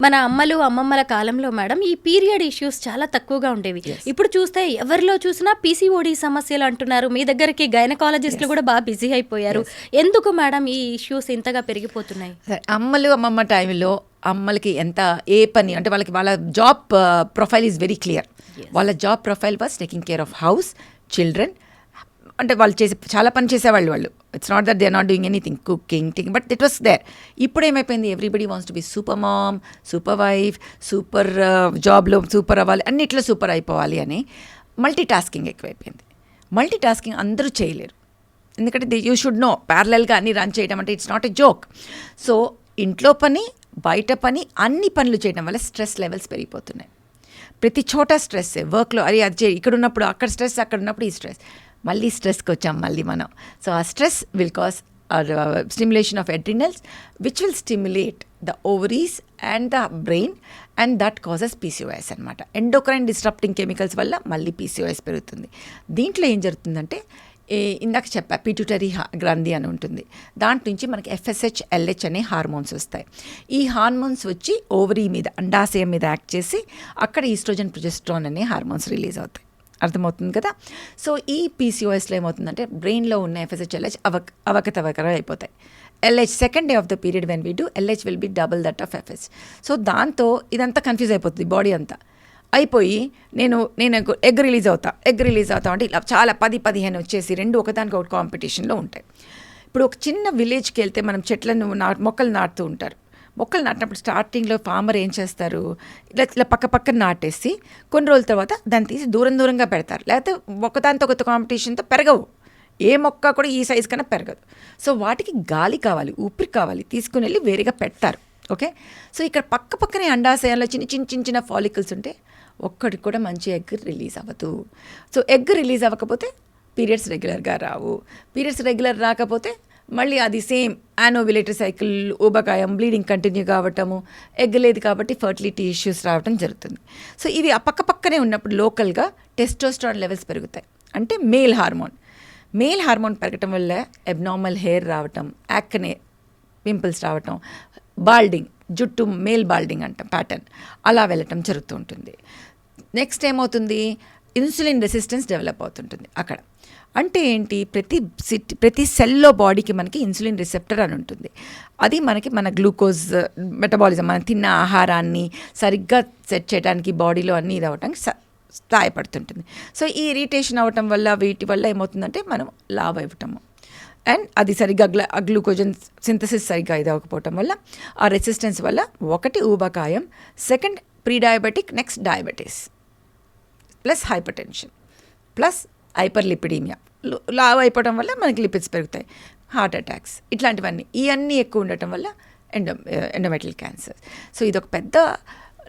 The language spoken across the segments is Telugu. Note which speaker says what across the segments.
Speaker 1: మన అమ్మలు అమ్మమ్మల కాలంలో మేడం ఈ పీరియడ్ ఇష్యూస్ చాలా తక్కువగా ఉండేవి. ఇప్పుడు చూస్తే ఎవరిలో చూసినా పీసీఓడి సమస్యలు అంటున్నారు. మీ దగ్గరికి గైనకాలజిస్టులు కూడా బాగా బిజీ అయిపోయారు. ఎందుకు మేడం ఈ ఇష్యూస్ ఇంతగా పెరిగిపోతున్నాయి?
Speaker 2: అమ్మలు అమ్మమ్మ టైంలో అమ్మలకి ఎంత ఏ పని అంటే వాళ్ళ job profile is very clear. వాళ్ళ job profile was taking care of house, children. అంటే వాళ్ళు చాలా పని చేసేవాళ్ళు. It's not that they are not doing anything, cooking, but it was there. ఇప్పుడు ఏమైపోయింది, everybody wants to be super mom, super wife, super జాబ్లో సూపర్ అవ్వాలి, అన్నిట్లో సూపర్ అయిపోవాలి అని మల్టీ టాస్కింగ్ ఎక్కువైపోయింది. మల్టీ టాస్కింగ్ అందరూ చేయలేరు, ఎందుకంటే యూ షుడ్ నో ప్యారలల్గా అన్ని రన్ చేయడం అంటే it's not a joke. So ఇంట్లో పని, బయట పని, అన్ని పనులు చేయడం వల్ల స్ట్రెస్ లెవెల్స్ పెరిగిపోతున్నాయి. ప్రతి చోట స్ట్రెస్, వర్క్లో అది చేయి, ఇక్కడ ఉన్నప్పుడు అక్కడ స్ట్రెస్, అక్కడ ఉన్నప్పుడు ఈ స్ట్రెస్. మళ్ళీ స్ట్రెస్కి వచ్చాం మళ్ళీ మనం. సో ఆ stress will cause stimulation of adrenals which will stimulate the ovaries and the brain and that causes PCOS అనమాట. ఎండోక్రైన్ డిస్ట్రప్టింగ్ కెమికల్స్ వల్ల మళ్ళీ పీసీఓఎస్ పెరుగుతుంది. దీంట్లో ఏం జరుగుతుందంటే ఇందాక చెప్పా పిట్యూటరీ గ్రంథి అని ఉంటుంది. దాంట్ నుంచి మనకి FSH, LH అనే హార్మోన్స్ వస్తాయి. ఈ హార్మోన్స్ వచ్చి ఓవరీ మీద, అండాశయం మీద యాక్ట్ చేసి అక్కడ ఈస్ట్రోజన్, ప్రొజెస్ట్రాన్ అనే హార్మోన్స్ రిలీజ్ అవుతాయి. అర్థమవుతుంది కదా. సో ఈ పీసీఓఎస్లో ఏమవుతుందంటే బ్రెయిన్లో ఉన్న FSH, LH అవకతవకర అయిపోతాయి. LH second day of the period when we do LH will be double that of FSH. So దాంతో ఇదంతా కన్ఫ్యూజ్ అయిపోతుంది బాడీ అంతా. అయిపోయి నేను ఎగ్ రిలీజ్ అవుతా అంటే ఇలా చాలా 10-15 వచ్చేసి రెండు ఒకదానికి ఒకటి కాంపిటీషన్లో ఉంటాయి. ఇప్పుడు ఒక చిన్న విలేజ్కి వెళ్తే మనం చెట్లను మొక్కలు నాటుతూ ఉంటారు. మొక్కలు నాటినప్పుడు స్టార్టింగ్లో ఫార్మర్ ఏం చేస్తారు, ఇలా పక్కన నాటేసి కొన్ని రోజుల తర్వాత దాన్ని తీసి దూరంగా పెడతారు. లేకపోతే ఒకదానితో ఒక కాంపిటీషన్తో పెరగవు. ఏ మొక్క కూడా ఈ సైజు కన్నా పెరగదు. సో వాటికి గాలి కావాలి, ఊపిరి కావాలి, తీసుకుని వెళ్ళి వేరేగా పెడతారు. ఓకే. సో ఇక్కడ పక్కనే అండాశయాల్లో చిన్న ఫాలికల్స్ ఉంటే ఒక్కడికి కూడా మంచి ఎగ్ రిలీజ్ అవ్వదు. సో ఎగ్ రిలీజ్ అవ్వకపోతే పీరియడ్స్ రెగ్యులర్గా రావు. పీరియడ్స్ రెగ్యులర్ రాకపోతే మళ్ళీ అది సేమ్ యానోవిలేటరీ సైకిల్, ఊబకాయం, బ్లీడింగ్ కంటిన్యూ కావటము, ఎగ్ లేదు కాబట్టి ఫర్టిలిటీ ఇష్యూస్ రావటం జరుగుతుంది. సో ఇవి ఆ పక్కనే ఉన్నప్పుడు లోకల్గా టెస్టోస్టెరాన్ లెవెల్స్ పెరుగుతాయి. అంటే మేల్ హార్మోన్ పెరగటం వల్ల అబ్నార్మల్ హెయిర్ రావటం, యాక్నే, పింపుల్స్ రావటం, బాల్డింగ్, జుట్టు మేల్ బాల్డింగ్ అంటాం ప్యాటర్న్, అలా వెళ్ళటం జరుగుతూ ఉంటుంది. నెక్స్ట్ ఏమవుతుంది, ఇన్సులిన్ రెసిస్టెన్స్ డెవలప్ అవుతుంటుంది అక్కడ. అంటే ఏంటి, ప్రతి సెల్లో బాడీకి మనకి ఇన్సులిన్ రిసెప్టర్ అని ఉంటుంది. అది మన గ్లూకోజ్ మెటబాలిజం, మనం తిన్న ఆహారాన్ని సరిగ్గా సెట్ చేయడానికి బాడీలో అన్నీ ఇది అవ్వడానికి సహాయపడుతుంటుంది. సో ఈ ఇరిటేషన్ అవ్వటం వల్ల వీటి వల్ల ఏమవుతుందంటే మనం లావ్ అవ్వటము, అండ్ అది సరిగ్గా గ్లూకోజన్ సింథసిస్ సరిగ్గా ఇది అవ్వకపోవటం వల్ల ఆ రెసిస్టెన్స్ వల్ల ఒకటి ఊబకాయం, second pre diabetic, next diabetes, plus hypertension, plus hyperlipidemia, లావ్ అయిపోవడం వల్ల మనకి లిపిడ్స్ పెరుగుతాయి, హార్ట్ అటాక్స్, ఇవన్నీ ఎక్కువ ఉండటం వల్ల ఎండోమెట్రియల్ క్యాన్సర్. సో ఇదొక పెద్ద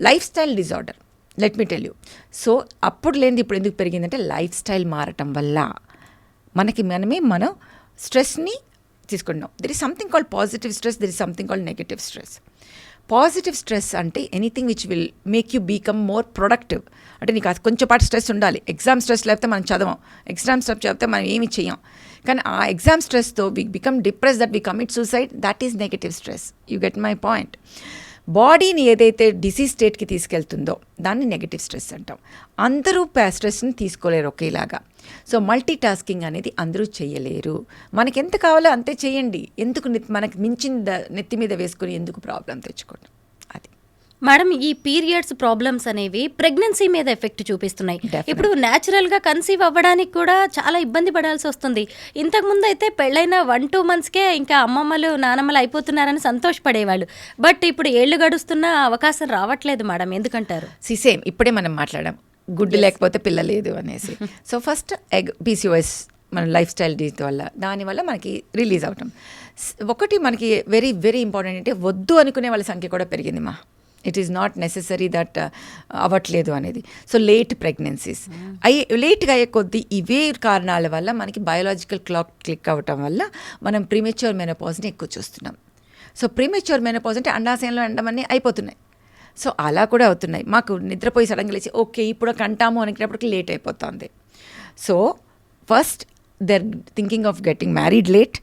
Speaker 2: life style disorder, let me tell you. So అప్పుడు లేనిది ఇప్పుడు ఎందుకు పెరిగిందంటే లైఫ్ స్టైల్ మారటం వల్ల మనం స్ట్రెస్ని తీసుకుంటున్నాం. There is something called positive stress, there is something called negative stress. Positive stress అంటే anything which will make you become more productive. అంటే నీకు అది కొంచెం పాటు స్ట్రెస్ ఉండాలి. ఎగ్జామ్ స్ట్రెస్ లేకపోతే మనం చదవం, ఎగ్జామ్ స్ట్రెస్ లేకపోతే మనం ఏమి చేయం. కానీ ఆ ఎగ్జామ్ స్ట్రెస్తో we become depress, that we commit suicide, that is negative stress. You get my point. బాడీని ఏదైతే డిసీజ్ స్టేట్కి తీసుకెళ్తుందో దాన్ని నెగటివ్ స్ట్రెస్ అంటాం. అందరూ స్ట్రెస్ని తీసుకోలేరు ఒకేలాగా. సో మల్టీ టాస్కింగ్ అనేది అందరూ చేయలేరు. మనకి ఎంత కావాలో అంతే చేయండి. ఎందుకు మనకి మించిన నెత్తి మీద వేసుకొని ఎందుకు ప్రాబ్లం తెచ్చుకోండి. అది
Speaker 1: మేడం, ఈ పీరియడ్స్ ప్రాబ్లమ్స్ అనేవి ప్రెగ్నెన్సీ మీద ఎఫెక్ట్ చూపిస్తున్నాయి. ఇప్పుడు న్యాచురల్గా కన్సీవ్ అవ్వడానికి కూడా చాలా ఇబ్బంది పడాల్సి వస్తుంది. ఇంతకుముందు అయితే పెళ్ళైన 1-2 monthsకే ఇంకా అమ్మమ్మలు నానమ్మలు అయిపోతున్నారని సంతోషపడేవాళ్ళు. బట్ ఇప్పుడు ఏళ్ళు గడుస్తున్న అవకాశం రావట్లేదు మేడం, ఎందుకంటారు?
Speaker 2: సేమ్ ఇప్పుడే మనం మాట్లాడాం, గుడ్డు లేకపోతే పిల్ల లేదు అనేసి. సో ఫస్ట్ ఎగ్ పీసీఓఎస్ మన లైఫ్ స్టైల్ వల్ల, దానివల్ల మనకి రిలీజ్ అవటం. ఒకటి మనకి వెరీ వెరీ ఇంపార్టెంట్ అంటే వద్దు అనుకునే వాళ్ళ సంఖ్య కూడా పెరిగింది మా. It is not necessary that అవ్వట్లేదు అనేది. సో లేట్ ప్రెగ్నెన్సీస్ లేట్గా అయ్యే కొద్దీ ఇవే కారణాల వల్ల మనకి బయోలాజికల్ క్లాక్ క్లిక్ అవ్వటం వల్ల మనం ప్రీమెచ్యూర్ మెనోపాజ్ని ఎక్కువ చూస్తున్నాం. సో ప్రీమెచ్యూర్ మెనోపాజ్ అంటే అండాశయంలో అండమన్నీ అయిపోతున్నాయి. సో అలా కూడా అవుతున్నాయి. మాకు నిద్రపోయి సడన్గా లేచి ఓకే ఇప్పుడు కంటాము అనుకునేప్పటికి లేట్ అయిపోతుంది. So first they're thinking of getting married late.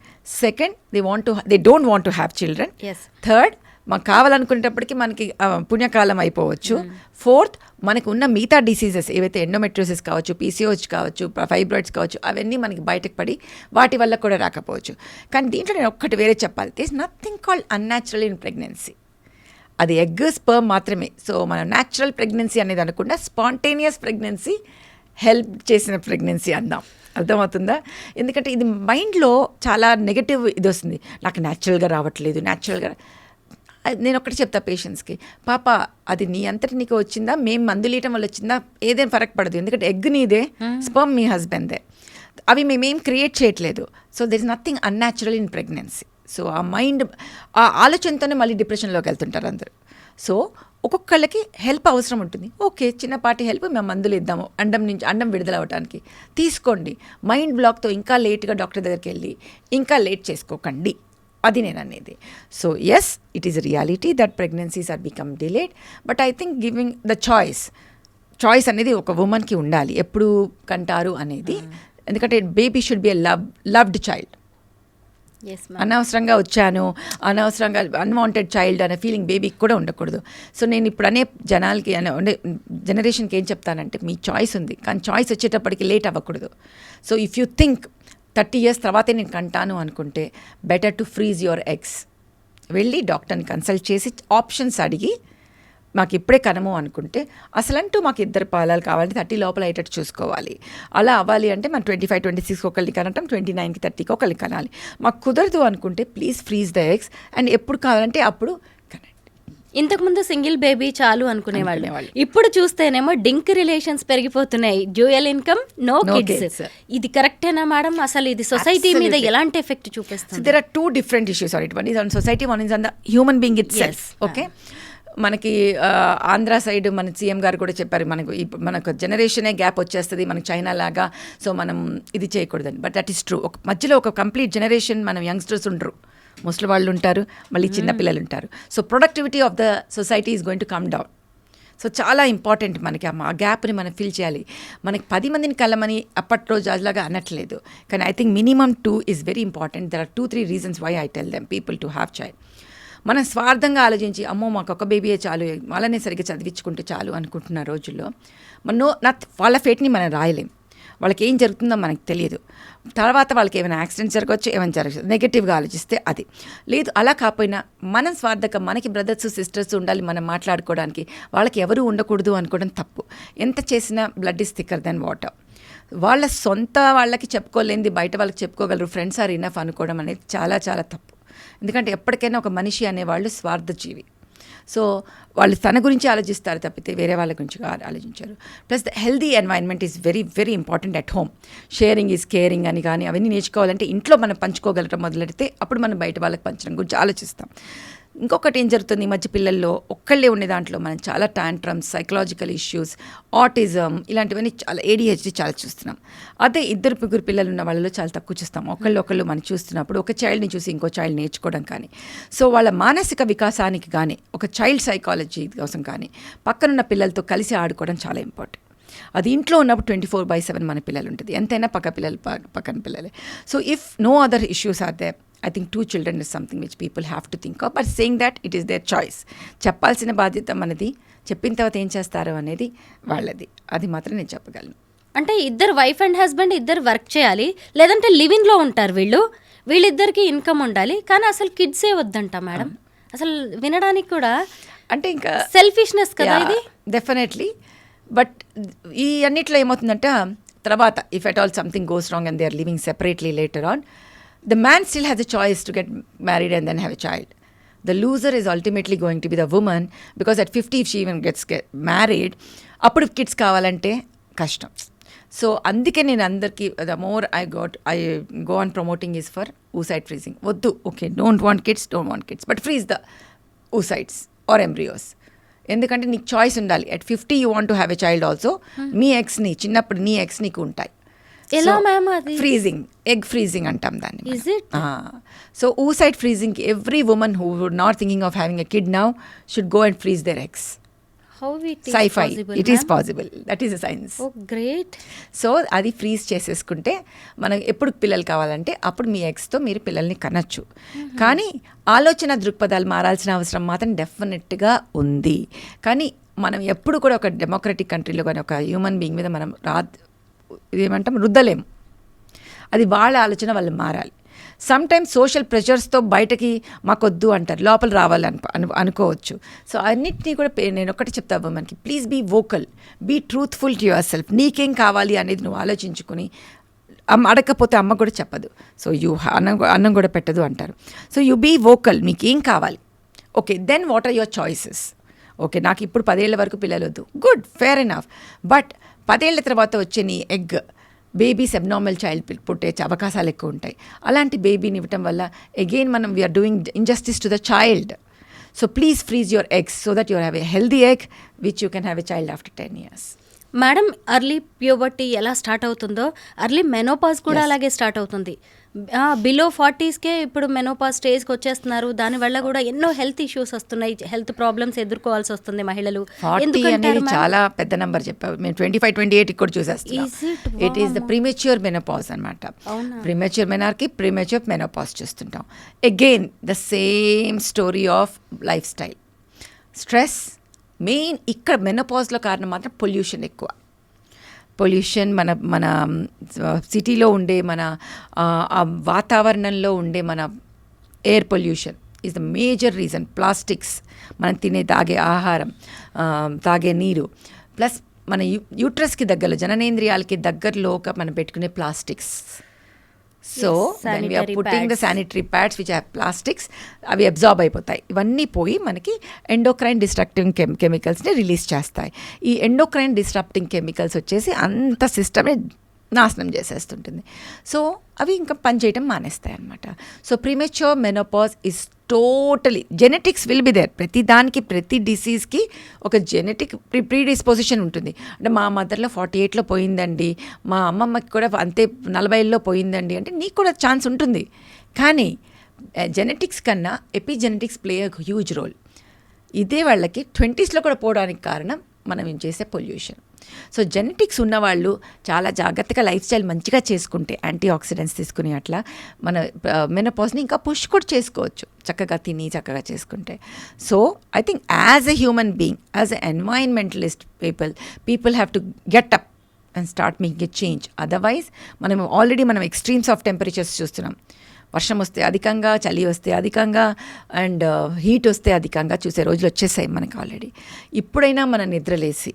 Speaker 2: Second, they don't want to have children.
Speaker 1: Yes.
Speaker 2: Third, మాకు కావాలనుకునేటప్పటికి మనకి పుణ్యకాలం అయిపోవచ్చు. ఫోర్త్, మనకు ఉన్న మిగతా డిసీజెస్ ఏవైతే ఎండోమెట్రోసిస్ కావచ్చు, పీసీఓహెచ్ కావచ్చు, ఫైబ్రాయిడ్స్ కావచ్చు, అవన్నీ మనకి బయటకు పడి వాటి వల్ల కూడా రాకపోవచ్చు. కానీ దీంట్లో నేను ఒక్కటి వేరే చెప్పాలి, this nothing called unnatural in pregnancy. అది ఎగ్ స్పర్మ్ మాత్రమే. సో మనం న్యాచురల్ ప్రెగ్నెన్సీ అనేది అనకుండా స్పాంటేనియస్ ప్రెగ్నెన్సీ, హెల్ప్ చేసిన ప్రెగ్నెన్సీ అందాం. అర్థమవుతుందా? ఎందుకంటే ఇది మైండ్లో చాలా నెగటివ్ ఇది వస్తుంది, నాకు న్యాచురల్గా రావట్లేదు, న్యాచురల్గా. నేను ఒకటి చెప్తా పేషెంట్స్కి, పాప అది నీ అంతటి నీకు వచ్చిందా, మేము మందులు ఇవ్వటం వల్ల వచ్చిందా, ఏదైనా ఫరక్ పడదు. ఎందుకంటే ఎగ్ నీదే, స్పర్మ్ మీ హస్బెండ్దే, అవి మేమేం క్రియేట్ చేయట్లేదు. So there is nothing unnatural in pregnancy. So ఆ మైండ్, ఆ ఆలోచనతోనే మళ్ళీ డిప్రెషన్లోకి వెళ్తుంటారు అందరూ. సో ఒక్కొక్కళ్ళకి హెల్ప్ అవసరం ఉంటుంది. ఓకే, చిన్నపాటి హెల్ప్ మేము మందులు ఇద్దాము అండం విడుదల అవ్వడానికి, తీసుకోండి. మైండ్ బ్లాక్తో ఇంకా లేట్గా డాక్టర్ దగ్గరికి వెళ్ళి ఇంకా లేట్ చేసుకోకండి, అది నేను అనేది. So yes, it is reality that pregnancies are become delayed, but I think giving the choice అనేది ఒక ఉమెన్కి ఉండాలి, ఎప్పుడు కంటారు అనేది. ఎందుకంటే baby should be a loved child. అనవసరంగా వచ్చాను, అనవసరంగా అన్వాంటెడ్ చైల్డ్ అనే ఫీలింగ్ బేబీకి కూడా ఉండకూడదు. సో నేను ఇప్పుడు అనే జనాలకి అంటే జనరేషన్కి ఏం చెప్తానంటే, మీ చాయిస్ ఉంది, కానీ చాయిస్ వచ్చేటప్పటికి లేట్ అవ్వకూడదు. So if you think 30 years తర్వాతే నేను కంటాను అనుకుంటే, better to freeze your eggs. వెళ్ళి డాక్టర్ని కన్సల్ట్ చేసి ఆప్షన్స్ అడిగి, మాకు ఇప్పుడే కనము అనుకుంటే, అసలంటూ మాకు 2 పాలాలు కావాలంటే 30 లోపల అయ్యేటట్టు చూసుకోవాలి. అలా అవ్వాలి అంటే మనం 25, 26 ఒకళ్ళని కనటం, 29కి 30కి ఒకళ్ళని కనాలి. మాకు కుదరదు అనుకుంటే please freeze the eggs and ఎప్పుడు కావాలంటే అప్పుడు కనండి.
Speaker 1: ఇంతకుముందు సింగిల్ బేబీ చాలు అనుకునేవాళ్ళు, ఇప్పుడు చూస్తేనేమో డింక్ రిలేషన్స్ పెరిగిపోతున్నాయి, డ్యూయల్ ఇన్కమ్, నో కిడ్స్. ఇది కరెక్టేనా మేడం? అసలు ఇది సొసైటీ మీద ఎలాంటి ఎఫెక్ట్ చూపిస్తుంది?
Speaker 2: There are 2 different issues. One is on society, one is on the human being itself. Okay. మనకి ఆంధ్ర సైడ్ మన సీఎం గారు కూడా చెప్పారు, మనకు జనరేషనే గ్యాప్ వచ్చేస్తుంది, మనకి చైనా లాగా, సో మనం ఇది చేయకూడదని. But that is true. మధ్యలో ఒక కంప్లీట్ జనరేషన్ మనం యంగ్స్టర్స్ ఉండరు, ముసలి వాళ్ళు ఉంటారు, మళ్ళీ చిన్నపిల్లలు ఉంటారు. So productivity of the society is going to come down. So చాలా ఇంపార్టెంట్ మనకి ఆ గ్యాప్ని మనం ఫిల్ చేయాలి. మనకి 10 మందిని కలమని అప్పట్లో అలాగా అనట్లేదు, కానీ I think minimum 2 is very important. There are 2-3 reasons why I tell them people to have child. మనం స్వార్థంగా ఆలోచించి, అమ్మో మాకు ఒక బేబీయే చాలు, వాళ్ళనే సరిగ్గా చదివించుకుంటే చాలు అనుకుంటున్న రోజుల్లో వాళ్ళ ఫేట్ని మనం రాయలేం. వాళ్ళకి ఏం జరుగుతుందో మనకు తెలియదు. తర్వాత వాళ్ళకి ఏమైనా యాక్సిడెంట్ జరగవచ్చు, ఏమైనా జరగచ్చు, నెగిటివ్గా ఆలోచిస్తే అది లేదు. అలా కాకపోయినా మనం స్వార్థంగా, మనకి బ్రదర్స్ సిస్టర్స్ ఉండాలి మనం మాట్లాడుకోవడానికి, వాళ్ళకి ఎవరు ఉండకూడదు అనుకోవడం తప్పు. ఎంత చేసినా blood is thicker then water. వాళ్ళ సొంత వాళ్ళకి చెప్పుకోలేనిది బయట వాళ్ళకి చెప్పుకోగలరు, ఫ్రెండ్స్ ఆర్ ఇనఫ్ అనుకోవడం అనేది చాలా చాలా తప్పు. ఎందుకంటే ఎప్పటికైనా ఒక మనిషి అనేవాళ్ళు స్వార్థజీవి. సో వాళ్ళు తన గురించి ఆలోచిస్తారు తప్పితే వేరే వాళ్ళ గురించి ఆలోచించారు. Plus the healthy environment is very very important at home. Sharing is caring అని కానీ అవన్నీ నేర్చుకోవాలంటే ఇంట్లో మనం పంచుకోగలటం మొదలెడితే అప్పుడు మనం బయట వాళ్ళకి పంచడం గురించి ఆలోచిస్తాం. ఇంకొకటి ఏం జరుగుతుంది, ఈ మధ్య పిల్లల్లో ఒక్కళ్ళే ఉండే దాంట్లో మనం చాలా టాంట్రమ్స్, సైకలాజికల్ ఇష్యూస్, ఆటిజం, ఇలాంటివన్నీ చాలా, ADHD చాలా చూస్తున్నాం. అదే 2-3 పిల్లలు ఉన్న వాళ్ళలో చాలా తక్కువ చూస్తాం. ఒకళ్ళు మనం చూస్తున్నప్పుడు ఒక చైల్డ్ని చూసి ఇంకో చైల్డ్ నేర్చుకోవడం కానీ, సో వాళ్ళ మానసిక వికాసానికి కానీ, ఒక చైల్డ్ సైకాలజీ కోసం కానీ పక్కనున్న పిల్లలతో కలిసి ఆడుకోవడం చాలా ఇంపార్టెంట్. అది ఇంట్లో ఉన్నప్పుడు 24/7 మన పిల్లలు ఉంటుంది, ఎంతైనా పక్కన పిల్లలే. So if no other issues are there, I think 2 children is something which people have to think of, but saying that it is their choice. చెప్పాల్సిన బాధ్యత మనది, చెప్పిన తర్వాత ఏం చేస్తారో అనేది వాళ్ళది. అది మాత్రం నేను చెప్పగలను.
Speaker 1: అంటే ఇద్దరు వైఫ్ అండ్ హస్బెండ్ ఇద్దరు వర్క్ చేయాలి, లేదంటే లివింగ్లో ఉంటారు వీళ్ళిద్దరికి ఇన్కమ్ ఉండాలి, కానీ అసలు కిడ్సే వద్దంట మేడం. అసలు వినడానికి కూడా అంటే ఇంకా సెల్ఫిష్నెస్ కదా ఇది.
Speaker 2: డెఫినెట్లీ. బట్ ఈ అన్నిట్లో ఏమవుతుందంటే తర్వాత if at all something goes wrong and they are living separately later on, the man still has a choice to get married and then have a child. The loser is ultimately going to be the woman, because at 50 if she even gets married, appudu kids kavalante kashtam. So అందుకే నేను అందరికీ the more I go on promoting is for oocyte freezing. వద్దు, okay, don't want kids, but freeze the oocytes or embryos. ఎందుకంటే నీకు చాయిస్ ఉండాలి. at 50 you want to have a child also. మీ ఎగ్స్ని చిన్నప్పుడు నీ ఎగ్స్ నీకు ఉంటాయి.
Speaker 1: ఎలా మ్యామ్ అది?
Speaker 2: ఫ్రీజింగ్, ఎగ్ ఫ్రీజింగ్ అంటాం దాన్ని.
Speaker 1: Is it?
Speaker 2: So oocyte freezing, every woman who would not thinking of having a kid now should go and freeze their eggs.
Speaker 1: How it is
Speaker 2: scifi
Speaker 1: possible
Speaker 2: it is possible, that is a science.
Speaker 1: Oh great.
Speaker 2: So అది ఫ్రీజ్ చేసేసుకుంటే మనకు ఎప్పుడు పిల్లలు కావాలంటే అప్పుడు మీ ఎగ్స్తో మీరు పిల్లల్ని కనొచ్చు. కానీ ఆలోచన దృక్పథాలు మారాల్సిన అవసరం మాత్రం డెఫినెట్గా ఉంది. కానీ మనం ఎప్పుడు కూడా ఒక డెమోక్రటిక్ కంట్రీలో కానీ ఒక హ్యూమన్ బీయింగ్ మీద మనం ఏమంటాం రుద్దలేము. అది వాళ్ళ ఆలోచన వాళ్ళు మారాలి. సమ్ టైమ్స్ సోషల్ ప్రెషర్స్తో బయటకి మాకొద్దు అంటారు, లోపల రావాలని అనుకోవచ్చు. సో అన్నిటినీ కూడా నేను ఒకటి చెప్తాను మనకి, please be vocal, be truthful to yourself. నీకేం కావాలి అనేది నువ్వు ఆలోచించుకుని, అడగకపోతే అమ్మ కూడా చెప్పదు, సో అన్నం కూడా పెట్టదు అంటారు. సో యు బీ వోకల్, మీకేం కావాలి, okay, then what are your choices. Okay, నాకు ఇప్పుడు 10 ఏళ్ల వరకు పిల్లలు వద్దు, గుడ్, ఫేర్ ఎనఫ్. బట్ 10 ఏళ్ల తర్వాత వచ్చే నీ ఎగ్ బేబీస్ అబ్నార్మల్ చైల్డ్ పుట్టే అవకాశాలు ఎక్కువ ఉంటాయి. అలాంటి బేబీని ఇవ్వటం వల్ల అగైన్ మనం we're doing injustice to the child. So please freeze your eggs so that you have a healthy egg which you can have a child after 10 years.
Speaker 1: Madam, early puberty ఎలా స్టార్ట్ అవుతుందో అర్లీ మెనోపాజ్ కూడా అలాగే స్టార్ట్ అవుతుంది. బిలో 40sకే ఇప్పుడు మెనోపాజ్ స్టేజ్కి వచ్చేస్తున్నారు. దానివల్ల కూడా ఎన్నో హెల్త్ ఇష్యూస్ వస్తున్నాయి, హెల్త్ ప్రాబ్లమ్స్ ఎదుర్కోవాల్సి వస్తుంది మహిళలు.
Speaker 2: 40 అనేది చాలా పెద్ద నెంబర్ చెప్పావు. మేము 25-28 కూడా చూసేస్తాం. It is the premature menopause అనమాట. ప్రీమెచ్యూర్ మెనార్కి ప్రీమెచ్యూర్ మెనోపాజ్ చూస్తుంటాం. Again the same story of lifestyle, stress main. ఇక్కడ మెనోపాజ్లో కారణం మాత్రం పొల్యూషన్ ఎక్కువ. పొల్యూషన్ మన సిటీలో ఉండే మన వాతావరణంలో ఉండే మన air pollution is the major reason. Plastics, మనం తాగే ఆహారం, తాగే నీరు, ప్లస్ మన యూట్రస్కి దగ్గరలో జననేంద్రియాలకి దగ్గరలో మనం పెట్టుకునే plastics. So when we are putting the sanitary pads which have plastics, అవి అబ్జార్బ్ అయిపోతాయి. ఇవన్నీ పోయి మనకి ఎండోక్రైన్ డిస్ట్రక్టింగ్ కెమికల్స్ని రిలీజ్ చేస్తాయి. ఈ ఎండోక్రైన్ డిస్ట్రప్టింగ్ కెమికల్స్ వచ్చేసి అంత సిస్టమ్ని నాశనం చేసేస్తుంటుంది. సో అవి ఇంకా పనిచేయటం మానేస్తాయి అన్నమాట. So premature menopause is totally genetics will be there. ప్రతి దానికి, ప్రతి డిసీజ్కి ఒక జెనెటిక్ ప్రీడిస్పోజిషన్ ఉంటుంది. అంటే మా మదర్లో 48లో పోయిందండి, మా అమ్మమ్మకి కూడా అంతే 40లో పోయిందండి అంటే నీకు కూడా ఛాన్స్ ఉంటుంది. కానీ జెనెటిక్స్ కన్నా epigenetics play a huge role. ఇదే వాళ్ళకి 20sలో కూడా పోవడానికి కారణం మనం ఏం చేసే పొల్యూషన్. సో జెనెటిక్స్ ఉన్నవాళ్ళు చాలా జాగ్రత్తగా లైఫ్ స్టైల్ మంచిగా చేసుకుంటే, యాంటీ ఆక్సిడెంట్స్ తీసుకుని అట్లా మన మెనోపాజ్ని ఇంకా పుష్ కూడా చేసుకోవచ్చు, చక్కగా తిని చక్కగా చేసుకుంటే. So I think as a human being, as a environmentalist people have to get up and start making a change. Otherwise మనం ఎక్స్ట్రీమ్స్ ఆఫ్ టెంపరేచర్స్ చూస్తున్నాం. వర్షం వస్తే అధికంగా, చలి వస్తే అధికంగా, అండ్ హీట్ వస్తే అధికంగా చూసే రోజులు వచ్చేసాయి మనకు ఆల్రెడీ. ఇప్పుడైనా మన నిద్రలేసి,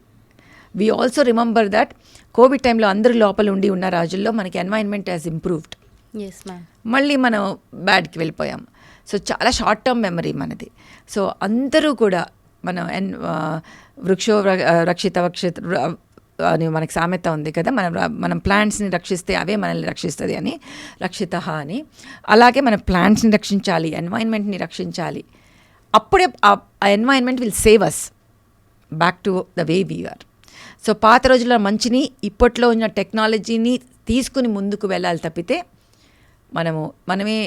Speaker 2: we also remember that COVID టైంలో అందరూ లోపల ఉన్న రోజుల్లో మనకి ఎన్వైరన్మెంట్ హ్యాస్ ఇంప్రూవ్డ్. మళ్ళీ మనం బ్యాడ్కి వెళ్ళిపోయాం. సో చాలా షార్ట్ టర్మ్ మెమరీ మనది. సో అందరూ కూడా వృక్షో రక్షిత అని మనకి సామెత ఉంది కదా, మనం ప్లాంట్స్ని రక్షిస్తే అవే మనల్ని రక్షిస్తుంది అని, రక్షిత అని. అలాగే మనం ప్లాంట్స్ని రక్షించాలి, ఎన్వైరన్మెంట్ని రక్షించాలి. అప్పుడే ఆ environment will save us back to the way we are. So పాత రోజుల్లో మంచిని, ఇప్పట్లో ఉన్న టెక్నాలజీని తీసుకుని ముందుకు వెళ్ళాలి తప్పితే మనమే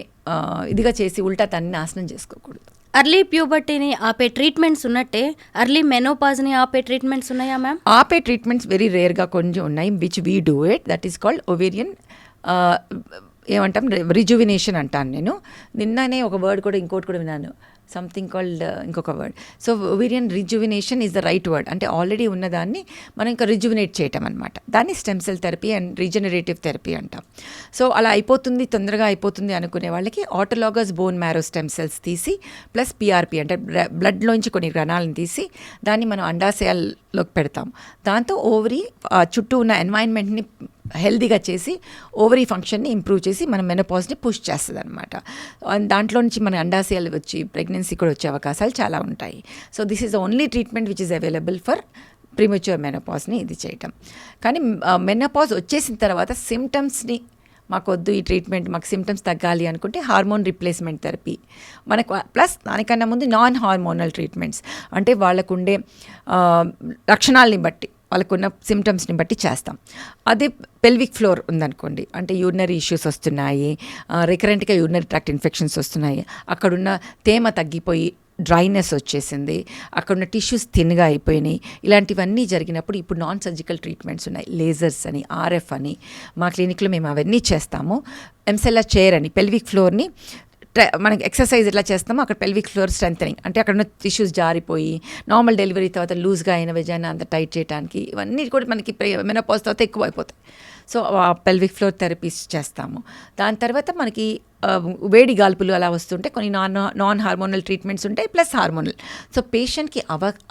Speaker 2: ఇదిగా చేసి ఉల్టా తన్ని నాశనం చేసుకోకూడదు.
Speaker 1: అర్లీ ప్యూబర్టీని ఆపే ట్రీట్మెంట్స్ ఉన్నట్టే అర్లీ మెనోపాజ్ని ఆపే ట్రీట్మెంట్స్ ఉన్నాయా మ్యామ్?
Speaker 2: ఆపే ట్రీట్మెంట్స్ వెరీ రేర్గా కొంచెం ఉన్నాయి, which we do it. That is called ovarian ఏమంటాం, రిజువినేషన్ అంటాను నేను. నిన్ననే ఒక వర్డ్ కూడా, ఇంకోటి కూడా విన్నాను, సంథింగ్ కాల్డ్ ఇంకొక word. So ovarian rejuvenation is the right word. అంటే ఆల్రెడీ ఉన్నదాన్ని మనం ఇంకా రిజువినేట్ చేయటం అనమాట. దాన్ని stem cell therapy and regenerative therapy అంటాం. సో అలా అయిపోతుంది, తొందరగా అయిపోతుంది అనుకునే వాళ్ళకి autologous bone marrow stem cells తీసి ప్లస్ పిఆర్పి అంటే బ్లడ్లోంచి కొన్ని కణాలను తీసి దాన్ని మనం అండాశయాల్లోకి పెడతాం. దాంతో ఓవరీ చుట్టూ ఉన్న ఎన్వైరన్మెంట్ని హెల్దీగా చేసి ఓవరీ ఫంక్షన్ని ఇంప్రూవ్ చేసి మన మెనోపాజ్ని పుష్ చేస్తుంది అనమాట. దాంట్లో నుంచి మన అండాశయాలు వచ్చి ప్రెగ్నెన్సీ కూడా వచ్చే అవకాశాలు చాలా ఉంటాయి. So this is the only treatment which is available for premature మెనోపాజ్ని ఇది చేయటం. కానీ మెనోపాజ్ వచ్చేసిన తర్వాత సిమ్టమ్స్ని మాకొద్దు ఈ ట్రీట్మెంట్, మాకు సిమ్టమ్స్ తగ్గాలి అనుకుంటే హార్మోన్ రీప్లేస్మెంట్ థెరపీ మనకు, ప్లస్ దానికన్నా ముందు నాన్ హార్మోనల్ ట్రీట్మెంట్స్ అంటే వాళ్ళకుండే లక్షణాలని బట్టి, వాళ్ళకున్న సిమ్టమ్స్ని బట్టి చేస్తాం. అదే పెల్విక్ ఫ్లోర్ ఉందనుకోండి, అంటే యూరినరీ ఇష్యూస్ వస్తున్నాయి, రికరెంట్గా యూరినరీ ట్రాక్ట్ ఇన్ఫెక్షన్స్ వస్తున్నాయి, అక్కడున్న తేమ తగ్గిపోయి డ్రైనెస్ వచ్చేసింది, అక్కడ ఉన్న టిష్యూస్ థిన్గా అయిపోయినాయి, ఇలాంటివన్నీ జరిగినప్పుడు ఇప్పుడు నాన్ సర్జికల్ ట్రీట్మెంట్స్ ఉన్నాయి. లేజర్స్ అని, ఆర్ఎఫ్ అని, మా క్లినిక్లో మేము అవన్నీ చేస్తాము. ఎంసెల్ఆర్ చైర్ అని, పెల్విక్ ఫ్లోర్ని మనకి ఎక్సర్సైజ్ ఎట్లా చేస్తామో అక్కడ పెల్విక్ ఫ్లోర్ స్ట్రెంథనింగ్, అంటే అక్కడ ఉన్న టిష్యూస్ జారిపోయి నార్మల్ డెలివరీ తర్వాత లూజ్గా అయిన వెజైనా అంత టైట్ చేయడానికి, ఇవన్నీ కూడా మనకి మెనోపాజ్ తర్వాత ఎక్కువ అయిపోతాయి. సో పెల్విక్ ఫ్లోర్ థెరపీస్ చేస్తాము. దాని తర్వాత మనకి వేడి గాల్పులు అలా వస్తుంటే కొన్ని నాన్ హార్మోనల్ ట్రీట్మెంట్స్ ఉంటాయి, ప్లస్ హార్మోనల్. సో పేషెంట్కి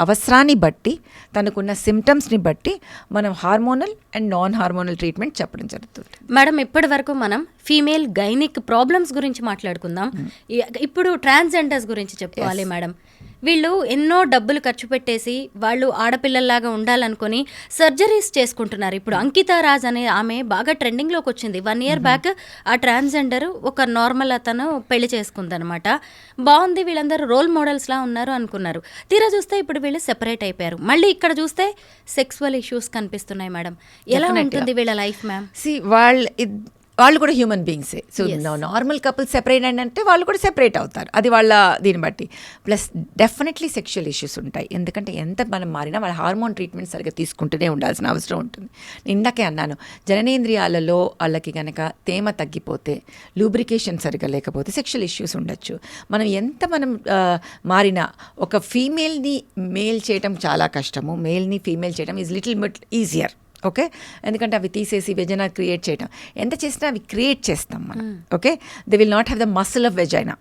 Speaker 2: అవసరాన్ని బట్టి, తనకున్న సిమ్టమ్స్ని బట్టి మనం hormonal and non hormonal treatment చెప్పడం జరుగుతుంది.
Speaker 1: మేడం, ఇప్పటి వరకు మనం ఫీమేల్ గైనిక్ ప్రాబ్లమ్స్ గురించి మాట్లాడుకుందాం. ఇప్పుడు ట్రాన్స్జెండర్స్ గురించి చెప్పుకోవాలి మేడం. వీళ్ళు ఎన్నో డబ్బులు ఖర్చు పెట్టేసి వాళ్ళు ఆడపిల్లల్లాగా ఉండాలనుకొని సర్జరీస్ చేసుకుంటున్నారు. ఇప్పుడు అంకితా రాజ్ అనే ఆమె బాగా ట్రెండింగ్లోకి వచ్చింది. 1 year బ్యాక్ ఆ ట్రాన్స్జెండర్ ఒక నార్మల్ అతను పెళ్లి చేసుకుందనమాట. బాగుంది, వీళ్ళందరూ రోల్ మోడల్స్లా ఉన్నారు అనుకున్నారు. తీరా చూస్తే ఇప్పుడు వీళ్ళు సెపరేట్ అయిపోయారు. మళ్ళీ ఇక్కడ చూస్తే సెక్సువల్ ఇష్యూస్ కనిపిస్తున్నాయి మేడం. ఎలా ఉంటుంది వీళ్ళ లైఫ్ మ్యామ్?
Speaker 2: వాళ్ళు కూడా హ్యూమన్ బీయింగ్సే. సో నార్మల్ కపుల్స్ సెపరేట్ అంటే వాళ్ళు కూడా సెపరేట్ అవుతారు, అది వాళ్ళ దీన్ని బట్టి. ప్లస్ డెఫినెట్లీ సెక్షువల్ ఇష్యూస్ ఉంటాయి, ఎందుకంటే ఎంత మనం మారినా వాళ్ళ హార్మోన్ ట్రీట్మెంట్ సరిగ్గా తీసుకుంటూనే ఉండాల్సిన అవసరం ఉంటుంది. ఇందాకే అన్నాను, జననేంద్రియాలలో వాళ్ళకి కనుక తేమ తగ్గిపోతే, లూబ్రికేషన్ సరిగ్గా లేకపోతే సెక్షువల్ ఇష్యూస్ ఉండొచ్చు. మనం మారినా ఒక ఫీమేల్ని మేల్ చేయటం చాలా కష్టము, మేల్ని ఫీమేల్ చేయడం is little bit easier. Okay, ఎందుకంటే అవి తీసేసి వెజైనా క్రియేట్ చేయడం, ఎంత చేసినా అవి క్రియేట్ చేస్తాం మనం. Okay, they will not have the muscle of vagina.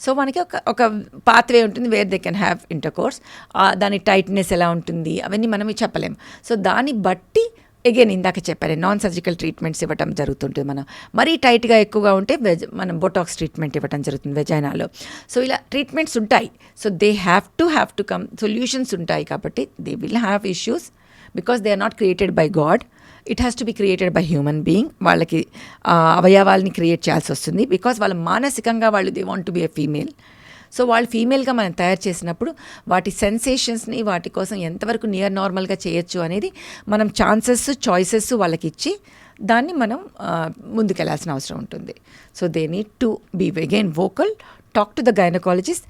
Speaker 2: So మనకి ఒక పాత్వే ఉంటుంది where they can have inter course. దాని టైట్నెస్ ఎలా ఉంటుంది అవన్నీ మనం చెప్పలేము. సో దాన్ని బట్టి అగైన్ ఇందాక చెప్పారు, నాన్ సర్జికల్ ట్రీట్మెంట్స్ ఇవ్వటం జరుగుతుంటుంది. మనం మరీ టైట్గా ఎక్కువగా ఉంటే మనం బొటాక్స్ ట్రీట్మెంట్ ఇవ్వటం జరుగుతుంది వెజైనాలో. సో ఇలా ట్రీట్మెంట్స్ ఉంటాయి. So they have to come, solutions ఉంటాయి. కాబట్టి they will have issues because they are not created by God. It has to be created by human being. వాళ్ళకి అవయవాల్ని క్రియేట్ చేయాల్సి వస్తుంది, బికాస్ వాళ్ళ మానసికంగా వాళ్ళు they want to be a female. So వాళ్ళు ఫీమేల్గా మనం తయారు చేసినప్పుడు వాటి సెన్సేషన్స్ని వాటి కోసం ఎంతవరకు నియర్ నార్మల్గా చేయొచ్చు అనేది మనం చాయిసెస్ వాళ్ళకి ఇచ్చి దాన్ని మనం ముందుకెళ్లాల్సిన అవసరం ఉంటుంది. So they need to be again vocal, talk to the gynaecologist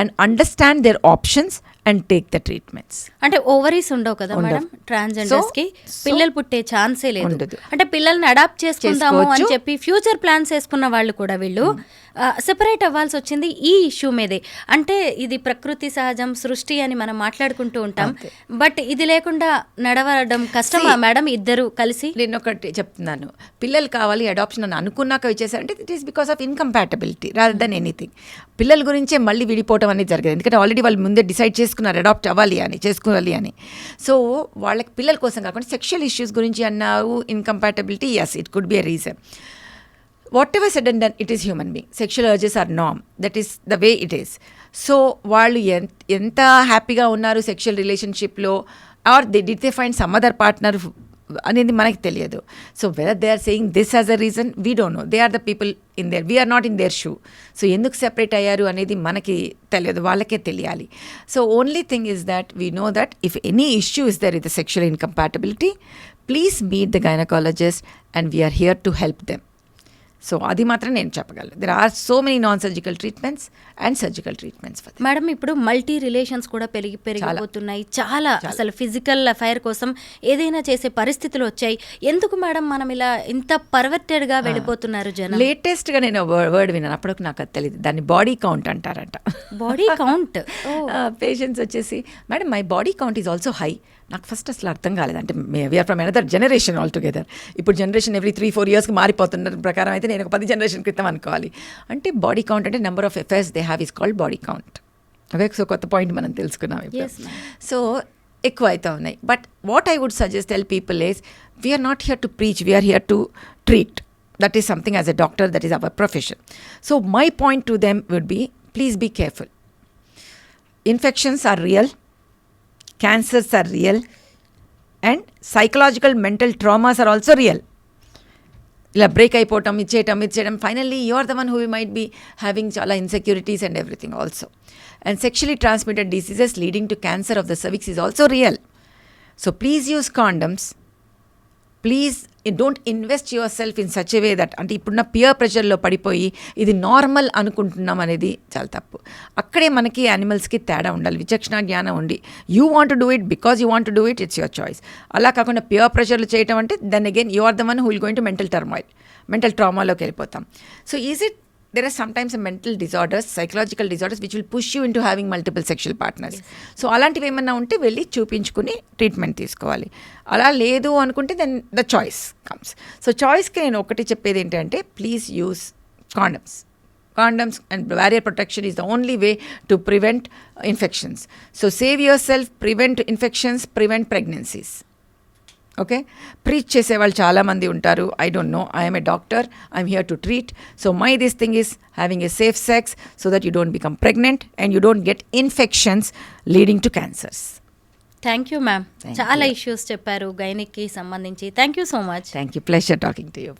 Speaker 2: and understand their options and take the treatments.
Speaker 1: అంటే ఓవరీస్ ఉండవు కదా మేడం ట్రాన్స్జెండర్స్ కి, పిల్లలు పుట్టే ఛాన్సే లేదు. అంటే పిల్లల్ని అడాప్ట్ చేసుకుందాము అని చెప్పి ఫ్యూచర్ ప్లాన్స్ వేసుకున్న వాళ్ళు కూడా వీళ్ళు సెపరేట్ అవ్వాల్సి వచ్చింది ఈ ఇష్యూ మీదే. అంటే ఇది ప్రకృతి సహజం, సృష్టి అని మనం మాట్లాడుకుంటూ ఉంటాం, బట్ ఇది లేకుండా నడవడం కష్టమా మేడం? ఇద్దరు కలిసి
Speaker 2: నేను ఒకటి చెప్తున్నాను, పిల్లలు కావాలి అడాప్షన్ అని అనుకున్నాక ఇచ్చేసారంటే it is because of incompatibility rather than anything. పిల్లల గురించే మళ్ళీ విడిపోవటం అనేది జరిగేది, ఎందుకంటే ఆల్రెడీ వాళ్ళు ముందే డిసైడ్ చేసుకున్నారు అడాప్ట్ చేసుకోవాలి అని. సో వాళ్ళకి పిల్లల కోసం కాకుండా సెక్షువల్ ఇష్యూస్ గురించి అన్నారు, incompatibility, yes it could be a reason. whatever said and done, it is human being. Sexual urges are norm. That is the way it is. So వాళ్ళు ఎంత హ్యాపీగా ఉన్నారు సెక్షువల్ రిలేషన్షిప్లో, or did they find some other partner అనేది మనకి తెలియదు. So whether they are saying this as a reason, we don't know. They are the people in there, we're not in their shoe. So ఎందుకు సెపరేట్ అయ్యారు అనేది మనకి తెలియదు, వాళ్ళకే తెలియాలి. So only thing is that we know that if any issue is there with the sexual incompatibility, please meet the gynaecologist and we're here to help them. So అది మాత్రం నేను చెప్పగలను. There are so many non surgical treatments and surgical treatments.
Speaker 1: Madam, ఇప్పుడు మల్టీ రిలేషన్స్ కూడా పెరిగిపోతున్నాయి చాలా. అసలు ఫిజికల్ అఫైర్ కోసం ఏదైనా చేసే పరిస్థితులు వచ్చాయి. ఎందుకు మేడం మనం ఇలా ఇంత పర్వర్టెడ్గా వెళ్ళిపోతున్నారు జనం?
Speaker 2: లేటెస్ట్గా నేను వర్డ్ విన్నాను, అప్పటికి నాకు అది తెలియదు, దాన్ని బాడీ కౌంట్ అంటారంట.
Speaker 1: Body count?
Speaker 2: పేషెంట్స్ వచ్చేసి madam my body count is also high. నాకు ఫస్ట్ అసలు అర్థం కాలేదు. అంటే we're from another generation all together. ఇప్పుడు జనరేషన్ ఎవ్రీ 3-4 yearsకి మారిపోతున్న ప్రకారం అయితే నేను ఒక 10 generation క్రితం అనుకోవాలి. అంటే బాడీ కౌంట్ అంటే number of affairs they have is called body count. Okay, so కొత్త పాయింట్ మనం తెలుసుకున్నాం ఇప్పుడు. సో ఎక్కువ అవుతా ఉన్నాయి. But what I would suggest tell people is we're not here to preach, we're here to treat. That is something as a doctor, that is our profession. So my point to them would be, please be careful. Infections are real. Cancers are real, and psychological mental traumas are also real. ఇలా బ్రేక్ అయిపోవటం, ఇచ్చేయటం, finally you are the one who might be having చాలా insecurities and everything also. And sexually transmitted diseases leading to cancer of the cervix is also real. So please use condoms please don't invest yourself in such a way that, అంటే ఇప్పుడున్న పియర్ ప్రెషర్లో పడిపోయి ఇది నార్మల్ అనుకుంటున్నాం అనేది చాలా తప్పు. అక్కడే మనకి యానిమల్స్కి తేడా ఉండాలి, విచక్షణ జ్ఞానం ఉండి you want do it because you want do it, it's your choice. అలా కాకుండా పియర్ ప్రెషర్లు చేయటం అంటే then again you are the one who will going to mental ట్రామాలోకి వెళ్ళిపోతాం. So is it there are sometimes mental disorders, psychological disorders which will push you into having multiple sexual partners. So అలాంటివి ఏమన్నా ఉంటే వెళ్ళి చూపించుకుని ట్రీట్మెంట్ తీసుకోవాలి. అలా లేదు అనుకుంటే then the choice comes. So చాయిస్కి నేను ఒకటి చెప్పేది ఏంటంటే please use condoms and barrier protection is the only way to prevent infections. So save yourself, prevent infections, prevent pregnancies. Okay, preach చేసేవాళ్ళు చాలామంది ఉంటారు. I don't know, I'm a doctor, I'm here to treat. So my this thing is having a safe sex so that you don't become pregnant and you don't get infections leading to cancers.
Speaker 1: Thank you ma'am, చాలా ఇష్యూస్ చెప్పారు గైనిక్కి సంబంధించి. Thank you so much.
Speaker 2: Thank you, pleasure talking to you.